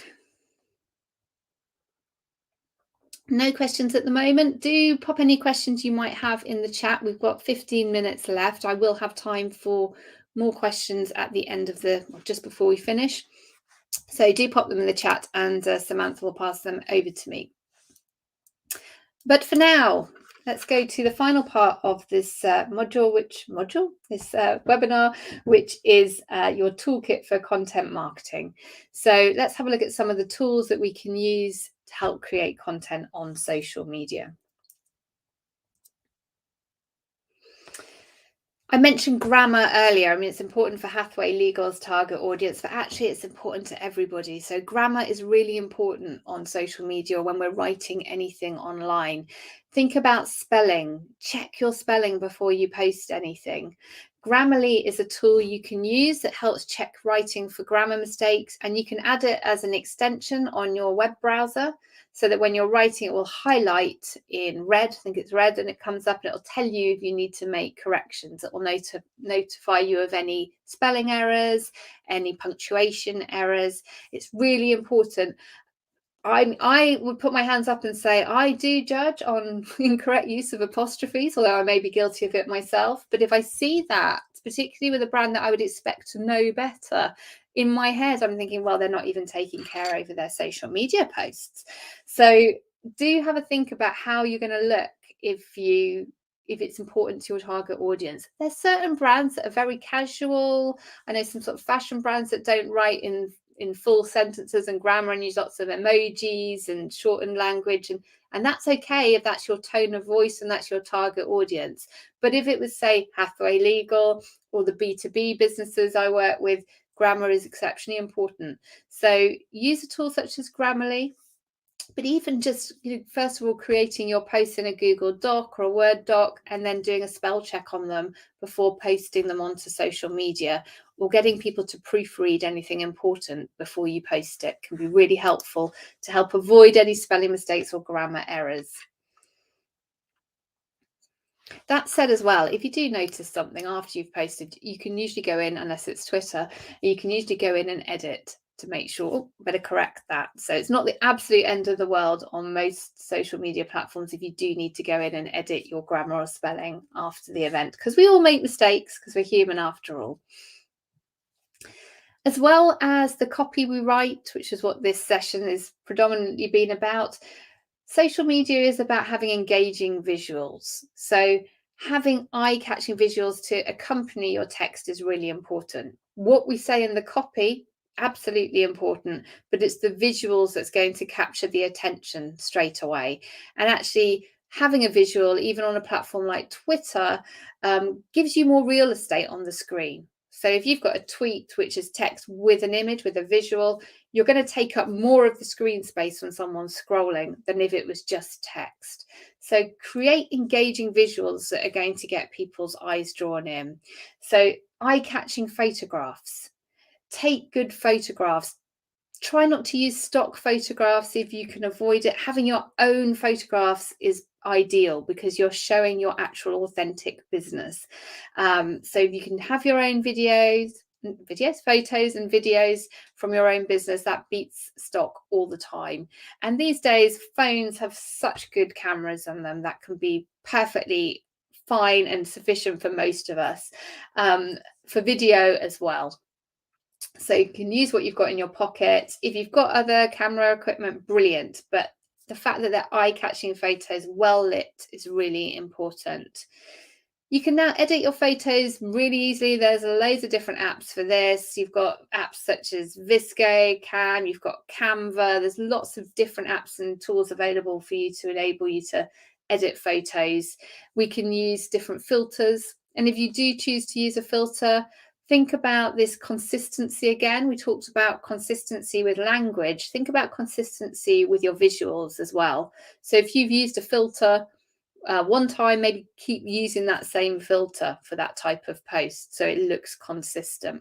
No questions at the moment. Do pop any questions you might have in the chat. We've got 15 minutes left. I will have time for more questions at the end of just before we finish. So do pop them in the chat, and Samantha will pass them over to me. But for now, let's go to the final part of this webinar, which is your toolkit for content marketing. So let's have a look at some of the tools that we can use to help create content on social media. I mentioned grammar earlier. I mean, it's important for Hathaway Legal's target audience, but actually it's important to everybody. So grammar is really important on social media when we're writing anything online. Think about spelling. Check your spelling before you post anything. Grammarly is a tool you can use that helps check writing for grammar mistakes, and you can add it as an extension on your web browser, so that when you're writing, it will highlight in red, I think it's red, and it comes up and it'll tell you if you need to make corrections. It will notify you of any spelling errors, any punctuation errors. It's really important. I would put my hands up and say I do judge on incorrect use of apostrophes, although I may be guilty of it myself. But if I see that, particularly with a brand that I would expect to know better, in my head, I'm thinking, well, they're not even taking care over their social media posts. So do have a think about how you're going to look if it's important to your target audience. There's certain brands that are very casual. I know some sort of fashion brands that don't write in full sentences and grammar and use lots of emojis and shortened language, and that's okay if that's your tone of voice and that's your target audience. But if it was, say, Hathaway Legal or the B2B businesses I work with, grammar is exceptionally important. So use a tool such as Grammarly. But even just, first of all, creating your posts in a Google Doc or a Word doc, and then doing a spell check on them before posting them onto social media, or getting people to proofread anything important before you post it, can be really helpful to help avoid any spelling mistakes or grammar errors. That said, as well, if you do notice something after you've posted, you can usually go in, unless it's Twitter, you can usually go in and edit to make sure, better correct that. So it's not the absolute end of the world on most social media platforms if you do need to go in and edit your grammar or spelling after the event, because we all make mistakes because we're human after all. As well as the copy we write, which is what this session is predominantly been about, social media is about having engaging visuals. So having eye-catching visuals to accompany your text is really important. What we say in the copy, absolutely important, but it's the visuals that's going to capture the attention straight away. And actually having a visual, even on a platform like Twitter, gives you more real estate on the screen. So if you've got a tweet which is text with an image, with a visual, you're going to take up more of the screen space when someone's scrolling than if it was just text. So create engaging visuals that are going to get people's eyes drawn in. So eye-catching photographs. Take good photographs. Try not to use stock photographs if you can avoid it. Having your own photographs is ideal because you're showing your actual authentic business. So if you can have your own photos and videos from your own business, that beats stock all the time. And these days, phones have such good cameras on them that can be perfectly fine and sufficient for most of us, for video as well. So you can use what you've got in your pocket. If you've got other camera equipment, brilliant. But the fact that they're eye-catching photos, well lit, is really important. You can now edit your photos really easily. There's loads of different apps for this. You've got apps such as VSCO, Cam, you've got Canva. There's lots of different apps and tools available for you to enable you to edit photos. We can use different filters. And if you do choose to use a filter, think about this consistency again. We talked about consistency with language. Think about consistency with your visuals as well. So if you've used a filter one time, maybe keep using that same filter for that type of post so it looks consistent.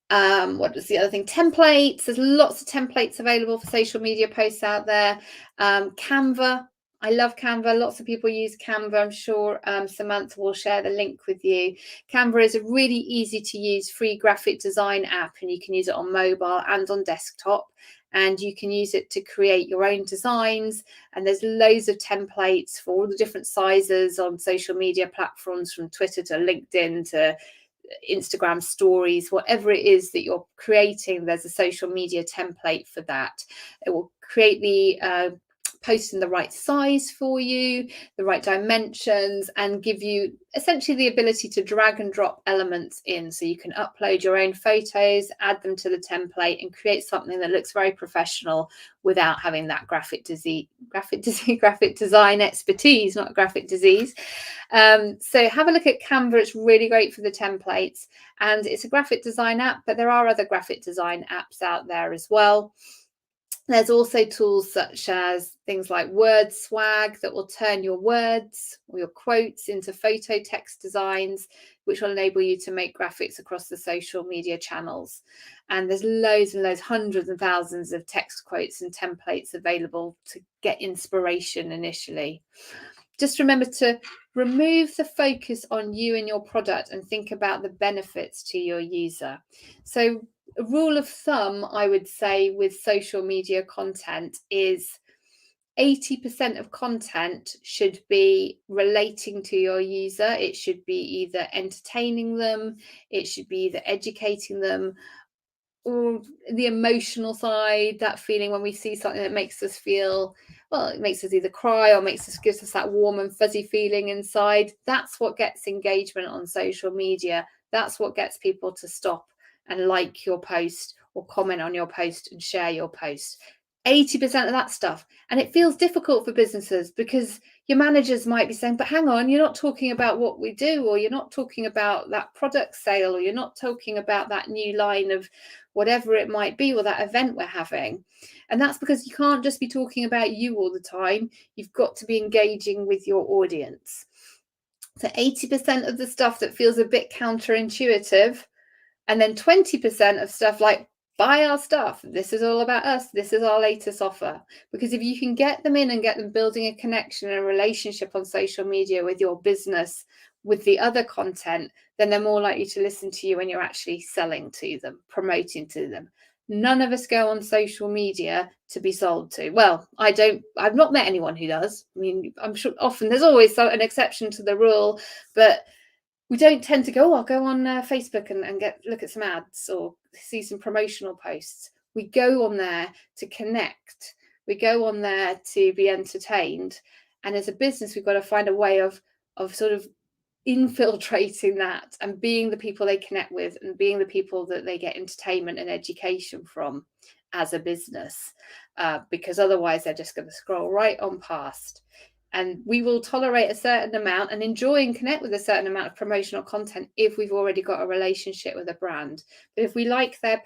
What was the other thing? Templates. There's lots of templates available for social media posts out there. Canva. I love Canva. Lots of people use Canva. I'm sure Samantha will share the link with you. Canva is a really easy to use free graphic design app, and you can use it on mobile and on desktop. And you can use it to create your own designs. And there's loads of templates for all the different sizes on social media platforms, from Twitter to LinkedIn to Instagram stories, whatever it is that you're creating, there's a social media template for that. It will create the post in the right size for you, the right dimensions, and give you essentially the ability to drag and drop elements in, so you can upload your own photos, add them to the template, and create something that looks very professional without having that graphic design expertise, not graphic disease. So have a look at Canva. It's really great for the templates, and it's a graphic design app, but there are other graphic design apps out there as well. There's also tools such as things like Word Swag that will turn your words or your quotes into photo text designs, which will enable you to make graphics across the social media channels. And there's loads and loads, hundreds and thousands of text quotes and templates available to get inspiration initially. Just remember to remove the focus on you and your product and think about the benefits to your user. So a rule of thumb, I would say, with social media content is 80% of content should be relating to your user. It should be either entertaining them, it should be either educating them, or the emotional side, that feeling when we see something that makes us feel, well, it makes us either cry or gives us that warm and fuzzy feeling inside. That's what gets engagement on social media. That's what gets people to stop and like your post or comment on your post and share your post. 80% of that stuff. And it feels difficult for businesses because your managers might be saying, but hang on, you're not talking about what we do, or you're not talking about that product sale, or you're not talking about that new line of whatever it might be, or that event we're having. And that's because you can't just be talking about you all the time. You've got to be engaging with your audience. So 80% of the stuff that feels a bit counterintuitive, and then 20% of stuff like, buy our stuff. This is all about us. This is our latest offer. Because if you can get them in and get them building a connection and a relationship on social media with your business, with the other content, then they're more likely to listen to you when you're actually selling to them, promoting to them. None of us go on social media to be sold to. Well, I've not met anyone who does. I mean, I'm sure often there's always an exception to the rule, but we don't tend to go, I'll go on Facebook and look at some ads or see some promotional posts. We go on there to connect. We go on there to be entertained. And as a business, we've got to find a way of sort of infiltrating that and being the people they connect with and being the people that they get entertainment and education from as a business, because otherwise they're just going to scroll right on past. And we will tolerate a certain amount and enjoy and connect with a certain amount of promotional content if we've already got a relationship with a brand. But if we like their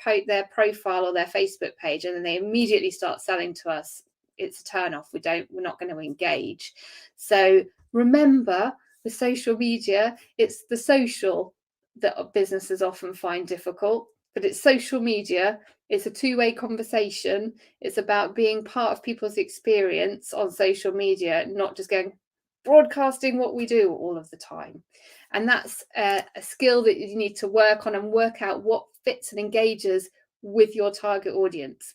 profile or their Facebook page and then they immediately start selling to us, it's a turn off. We're not going to engage. So remember, with social media, it's the social that businesses often find difficult, but it's social media. It's a two-way conversation. It's about being part of people's experience on social media, not just broadcasting what we do all of the time. And that's a skill that you need to work on and work out what fits and engages with your target audience,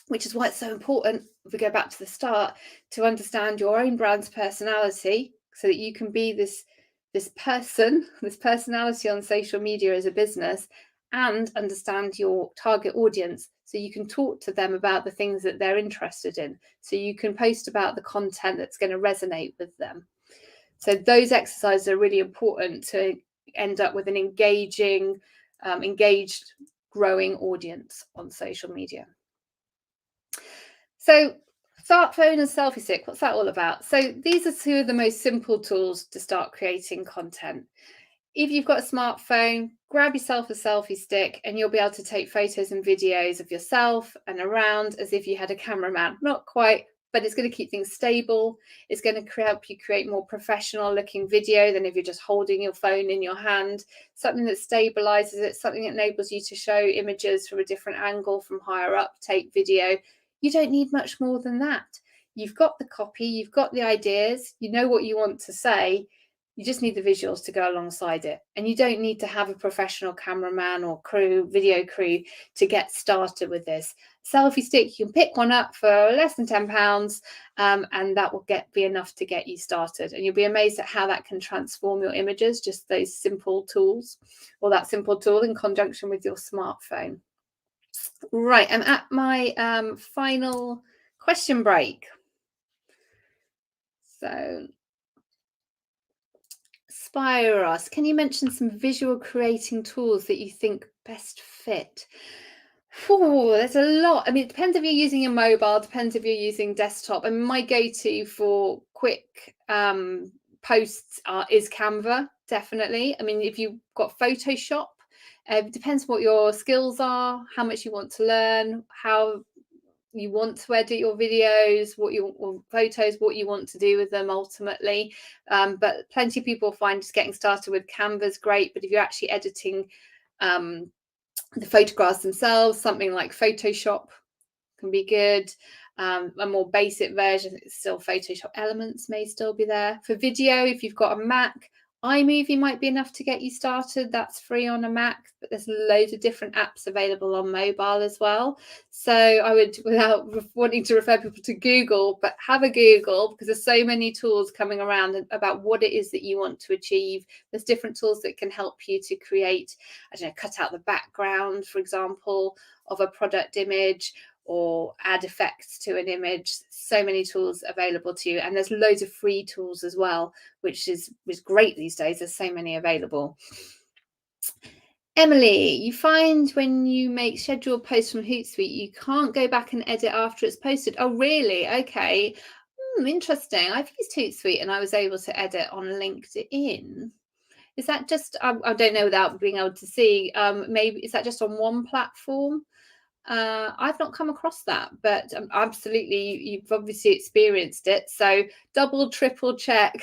which is why it's so important, if we go back to the start, to understand your own brand's personality so that you can be this personality on social media as a business, and understand your target audience so you can talk to them about the things that they're interested in, so you can post about the content that's going to resonate with them. So those exercises are really important to end up with an engaged, growing audience on social media. So smartphone and selfie stick, what's that all about? So these are two of the most simple tools to start creating content. If you've got a smartphone, grab yourself a selfie stick and you'll be able to take photos and videos of yourself and around as if you had a cameraman. Not quite, but it's going to keep things stable. It's going to help you create more professional looking video than if you're just holding your phone in your hand. Something that stabilizes it, something that enables you to show images from a different angle from higher up, take video. You don't need much more than that. You've got the copy, you've got the ideas, you know what you want to say. You just need the visuals to go alongside it. And you don't need to have a professional cameraman or video crew to get started with this. Selfie stick, you can pick one up for less than £10, and that will be enough to get you started. And you'll be amazed at how that can transform your images, just those simple tools, or that simple tool in conjunction with your smartphone. Right, I'm at my final question break. So Spire asks, can you mention some visual creating tools that you think best fit? Oh, there's a lot. I mean, it depends if you're using a mobile, depends if you're using desktop. And my go-to for quick posts is Canva, definitely. I mean, if you've got Photoshop, it depends what your skills are, how much you want to learn, how you want to edit your videos, or photos, what you want to do with them ultimately. But plenty of people find just getting started with Canva is great. But if you're actually editing the photographs themselves, something like Photoshop can be good. A more basic version, it's still Photoshop Elements may still be there. For video, if you've got a Mac, iMovie might be enough to get you started. That's free on a Mac, but there's loads of different apps available on mobile as well. So I would, without wanting to refer people to Google, but have a Google, because there's so many tools coming around about what it is that you want to achieve. There's different tools that can help you to create, I don't know, cut out the background, for example, of a product image, or add effects to an image. So many tools available to you, and there's loads of free tools as well, which is great these days. There's so many available. Emily, you find when you make scheduled posts from Hootsuite, you can't go back and edit after it's posted. Oh, really? Okay. Interesting. I've used Hootsuite and I was able to edit on LinkedIn. Is that just, I don't know without being able to see, maybe, is that just on one platform? I've not come across that, but absolutely, you've obviously experienced it. So double, triple check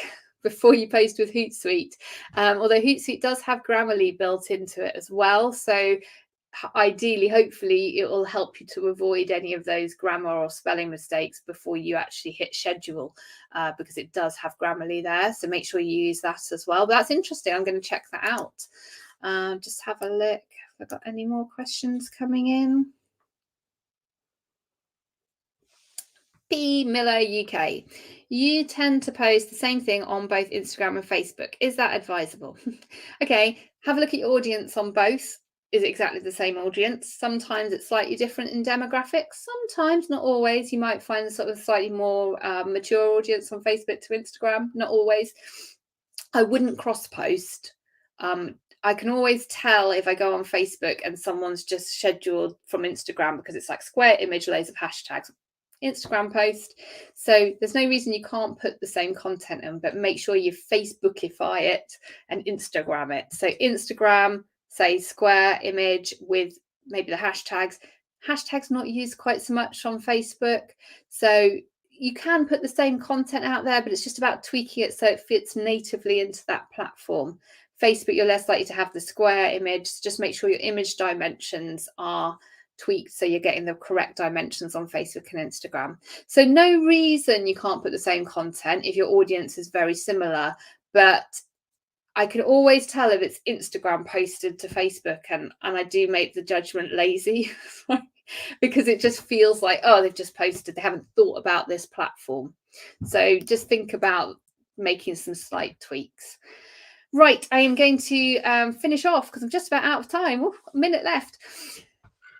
before you post with Hootsuite. Although Hootsuite does have Grammarly built into it as well. So ideally, hopefully, it will help you to avoid any of those grammar or spelling mistakes before you actually hit schedule, because it does have Grammarly there. So make sure you use that as well. But that's interesting. I'm going to check that out. Just have a look. Have I got any more questions coming in? P Miller UK. You tend to post the same thing on both Instagram and Facebook. Is that advisable? Okay, have a look at your audience on both. Is it exactly the same audience? Sometimes it's slightly different in demographics. Sometimes, not always. You might find sort of slightly more mature audience on Facebook to Instagram. Not always. I wouldn't cross post. I can always tell if I go on Facebook and someone's just scheduled from Instagram, because it's like square image, loads of hashtags, Instagram post. So there's no reason you can't put the same content in, but make sure you Facebookify it and Instagram it. So Instagram, say square image with maybe the hashtags. Hashtags not used quite so much on Facebook. So you can put the same content out there, but it's just about tweaking it so it fits natively into that platform. Facebook, you're less likely to have the square image. Just make sure your image dimensions are tweaked so you're getting the correct dimensions on Facebook and Instagram. So no reason you can't put the same content if your audience is very similar, but I can always tell if it's Instagram posted to Facebook, and I do make the judgment lazy because it just feels like, oh, they've just posted, they haven't thought about this platform. So just think about making some slight tweaks. Right, I am going to finish off because I'm just about out of time. Ooh, a minute left.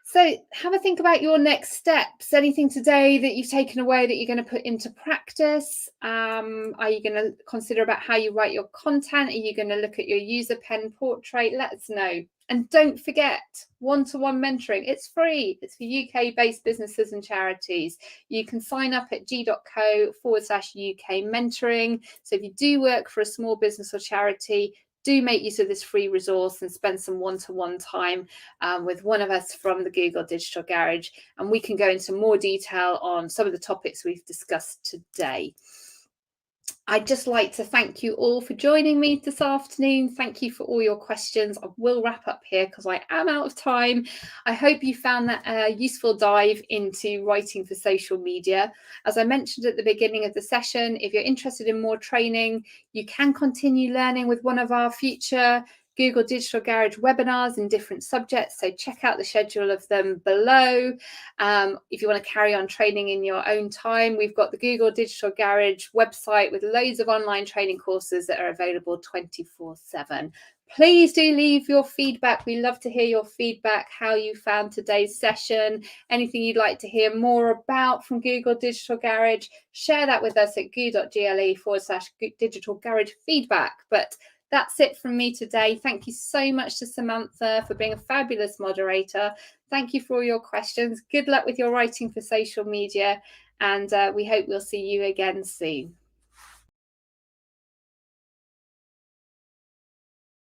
So have a think about your next steps. Anything today that you've taken away that you're going to put into practice? Are you going to consider about how you write your content? Are you going to look at your user pen portrait? Let us know. And don't forget, one-to-one mentoring. It's free. It's for UK-based businesses and charities. You can sign up at g.co/UK mentoring. So if you do work for a small business or charity, do make use of this free resource and spend some one-to-one time with one of us from the Google Digital Garage, and we can go into more detail on some of the topics we've discussed today. I'd just like to thank you all for joining me this afternoon. Thank you for all your questions. I will wrap up here because I am out of time. I hope you found that a useful dive into writing for social media. As I mentioned at the beginning of the session, if you're interested in more training, you can continue learning with one of our future Google Digital Garage webinars in different subjects. So check out the schedule of them below. If you want to carry on training in your own time, we've got the Google Digital Garage website with loads of online training courses that are available 24/7. Please do leave your feedback. We love to hear your feedback, how you found today's session, anything you'd like to hear more about from Google Digital Garage. Share that with us at goo.gle/digital garage feedback. But that's it from me today. Thank you so much to Samantha for being a fabulous moderator. Thank you for all your questions. Good luck with your writing for social media, and we hope we'll see you again soon.